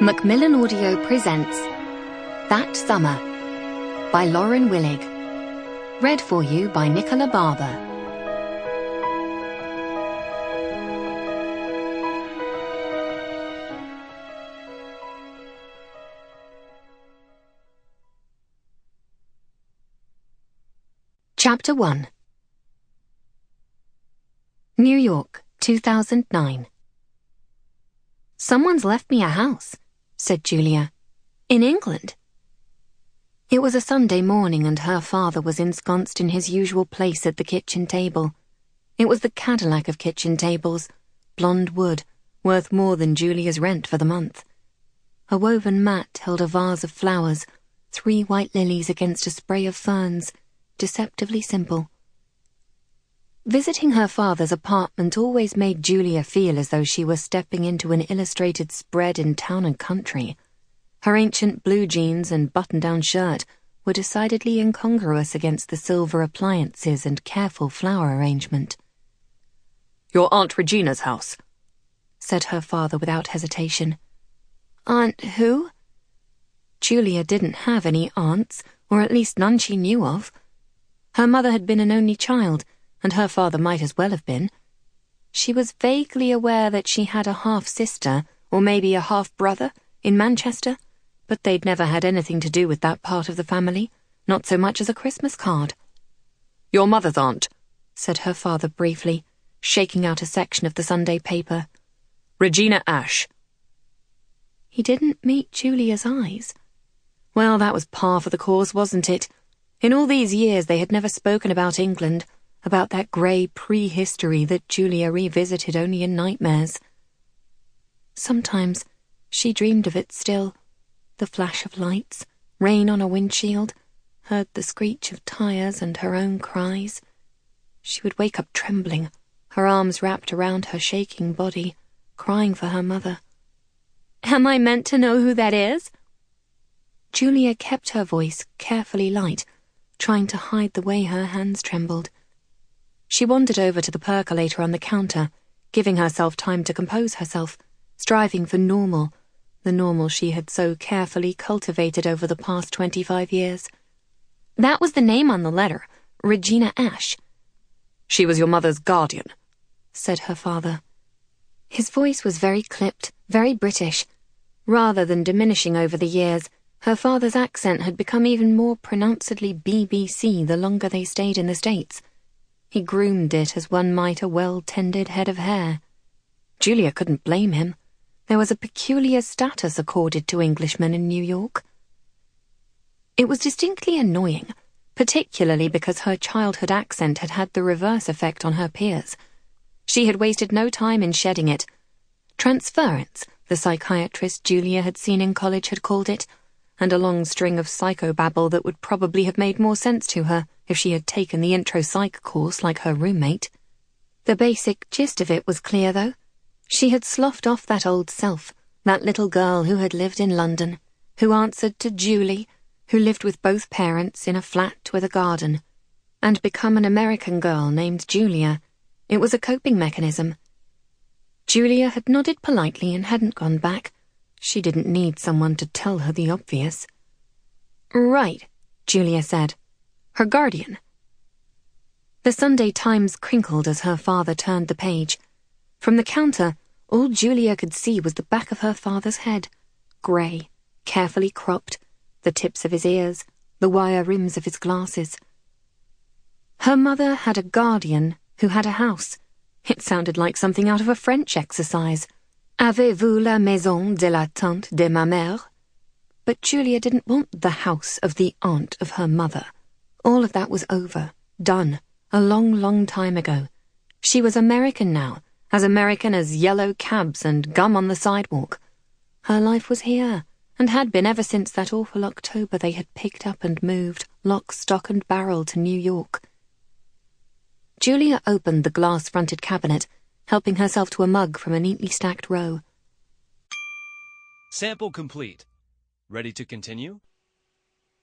Macmillan Audio presents That Summer by Lauren Willig. Read for you by Nicola Barber. Chapter 1. New York, 2009. "Someone's left me a house," said Julia. "In England." It was a Sunday morning and her father was ensconced in his usual place at the kitchen table. It was the Cadillac of kitchen tables, blonde wood, worth more than Julia's rent for the month. A woven mat held a vase of flowers, 3 white lilies against a spray of ferns, deceptively simple. Visiting her father's apartment always made Julia feel as though she were stepping into an illustrated spread in Town and Country. Her ancient blue jeans and button-down shirt were decidedly incongruous against the silver appliances and careful flower arrangement. "Your Aunt Regina's house," said her father without hesitation. "Aunt who?" Julia didn't have any aunts, or at least none she knew of. Her mother had been an only child, and her father might as well have been. She was vaguely aware that she had a half-sister, or maybe a half-brother, in Manchester, but they'd never had anything to do with that part of the family, not so much as a Christmas card. "Your mother's aunt," said her father briefly, shaking out a section of the Sunday paper. "Regina Ashe." He didn't meet Julia's eyes. Well, that was par for the course, wasn't it? In all these years they had never spoken about England, about that grey prehistory that Julia revisited only in nightmares. Sometimes she dreamed of it still, the flash of lights, rain on a windshield, heard the screech of tires and her own cries. She would wake up trembling, her arms wrapped around her shaking body, crying for her mother. "Am I meant to know who that is?" Julia kept her voice carefully light, trying to hide the way her hands trembled. She wandered over to the percolator on the counter, giving herself time to compose herself, striving for normal, the normal she had so carefully cultivated over the past 25 years. "That was the name on the letter, Regina Ashe." "She was your mother's guardian," said her father. His voice was very clipped, very British. Rather than diminishing over the years, her father's accent had become even more pronouncedly BBC the longer they stayed in the States. He groomed it as one might a well-tended head of hair. Julia couldn't blame him. There was a peculiar status accorded to Englishmen in New York. It was distinctly annoying, particularly because her childhood accent had had the reverse effect on her peers. She had wasted no time in shedding it. Transference, the psychiatrist Julia had seen in college had called it, and a long string of psychobabble that would probably have made more sense to her if she had taken the intro psych course like her roommate. The basic gist of it was clear, though. She had sloughed off that old self, that little girl who had lived in London, who answered to Julie, who lived with both parents in a flat with a garden, and become an American girl named Julia. It was a coping mechanism. Julia had nodded politely and hadn't gone back. She didn't need someone to tell her the obvious. "Right," Julia said. "Her guardian." The Sunday Times crinkled as her father turned the page. From the counter, all Julia could see was the back of her father's head, grey, carefully cropped, the tips of his ears, the wire rims of his glasses. Her mother had a guardian who had a house. It sounded like something out of a French exercise. "Avez-vous la maison de la tante de ma mère?" But Julia didn't want the house of the aunt of her mother. All of that was over, done, a long, long time ago. She was American now, as American as yellow cabs and gum on the sidewalk. Her life was here, and had been ever since that awful October they had picked up and moved, lock, stock and barrel, to New York. Julia opened the glass-fronted cabinet, helping herself to a mug from a neatly stacked row. "Sample complete. Ready to continue?"